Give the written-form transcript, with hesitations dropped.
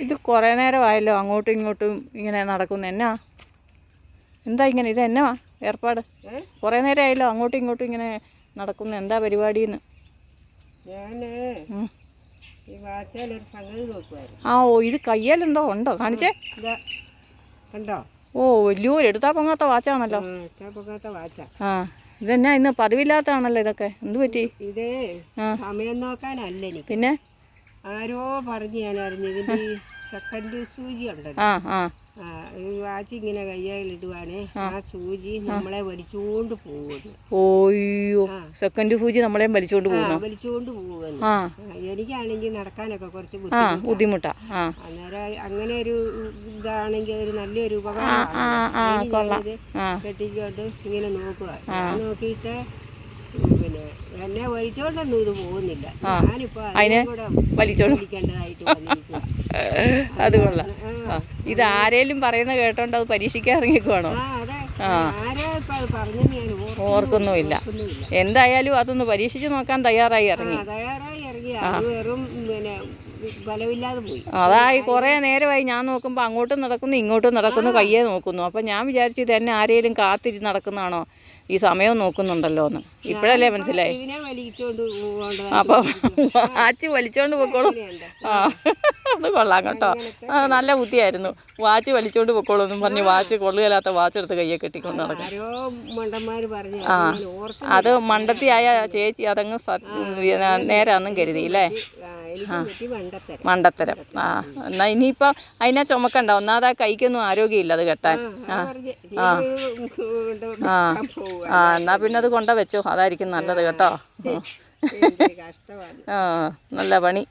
ഇത് കുറേ നേരമായല്ലോ അങ്ങോട്ടും ഇങ്ങോട്ടും ഇങ്ങനെ നടക്കുന്നു. എന്താ ഇങ്ങനെ? ഇത് എന്നാ ഏർപ്പാട്? കുറേ നേരമായല്ലോ അങ്ങോട്ടും ഇങ്ങോട്ടും ഇങ്ങനെ നടക്കുന്നു. എന്താ പരിപാടിയെന്ന്? ഓ ഇത് കയ്യാലെന്തോ ഉണ്ടോ? കാണിച്ചേ. ഓ വലിയൊരു എടുത്താൽ പൊങ്ങാത്ത വാച്ചാണല്ലോ. ആ ഇതെന്നാ ഇന്ന് പതിവില്ലാത്തതാണല്ലോ ഇതൊക്കെ. എന്ത് പറ്റി? ഇതേ സമയം നോക്കാനല്ല എനിക്ക്. പിന്നെ ആരോ പറഞ്ഞു ഞാൻ അറിഞ്ഞു ഇതിന്റെ സെക്കൻഡ് സൂചി ഉണ്ടല്ലോ. ഈ വാച്ച് ഇങ്ങനെ കയ്യാലിടുവാണേ ആ സൂചി നമ്മളെ വലിച്ചുകൊണ്ട് പോകുന്നു. ഓയ്യോ സെക്കൻഡ് സൂചി നമ്മളെ വലിച്ചുകൊണ്ട് പോകുന്നു. വലിച്ചുകൊണ്ട് പോകുന്നു. എനിക്കാണെങ്കിൽ നടക്കാനൊക്കെ കുറച്ച് ബുദ്ധിമുട്ടാ. അന്നേരം അങ്ങനെ ഒരു ഇതാണെങ്കിൽ ഒരു നല്ലൊരു ഉപകാരം. കെട്ടിക്കൊണ്ട് ഇങ്ങനെ നോക്കുക. നോക്കിയിട്ട് പിന്നെ എന്നെ വലിച്ചോണ്ടൊന്നും ഇത് പോകുന്നില്ല. ഞാനിപ്പോ വലിക്കേണ്ടതായിട്ട് വന്നിരിക്കുക. അത് കൊള്ളാം. ഇത് ആരേലും പറയുന്ന കേട്ടോണ്ട് അത് പരീക്ഷിക്കാൻ ഇറങ്ങിക്കുവാണോ? ഓർക്കൊന്നുമില്ല. എന്തായാലും അതൊന്ന് പരീക്ഷിച്ച് നോക്കാൻ തയ്യാറായി ഇറങ്ങി. വെറും പിന്നെ ബലമില്ലാതെ പോയി. അതായി കുറേ നേരമായി ഞാൻ നോക്കുമ്പോൾ അങ്ങോട്ടും നടക്കുന്നു ഇങ്ങോട്ടും നടക്കുന്നു, കയ്യെ നോക്കുന്നു. അപ്പം ഞാൻ വിചാരിച്ചു ഇത് എന്നെ ആരെങ്കിലും കാത്തിരി നടക്കുന്നതാണോ, ഈ സമയം നോക്കുന്നുണ്ടല്ലോ എന്ന്. ഇപ്പോഴല്ലേ മനസ്സിലായി. അപ്പം വാച്ച് വലിച്ചോണ്ട് പൊക്കോളും. അത് കൊള്ളാം കേട്ടോ. നല്ല ബുദ്ധിയായിരുന്നു. വാച്ച് വലിച്ചോണ്ട് പൊക്കോളൂ എന്നും പറഞ്ഞ് വാച്ച് കൊള്ളുകയില്ലാത്ത വാച്ച് എടുത്ത് കയ്യെ കെട്ടിക്കൊണ്ട് നടക്കും. അത് മണ്ടത്തിയായ ചേച്ചി അതങ്ങ് നേരാന്നും കരുതിയില്ലേ? മണ്ടത്തരം. എന്നാ ഇനിയിപ്പോൾ അതിനെ ചുമക്കണ്ട. ഒന്നാമത് ആ കൈക്കൊന്നും ആരോഗ്യമില്ല അത് കെട്ടാൻ. എന്നാ പിന്നെ അത് കൊണ്ട വെച്ചോ, അതായിരിക്കും നല്ലത് കേട്ടോ. നല്ല പണി.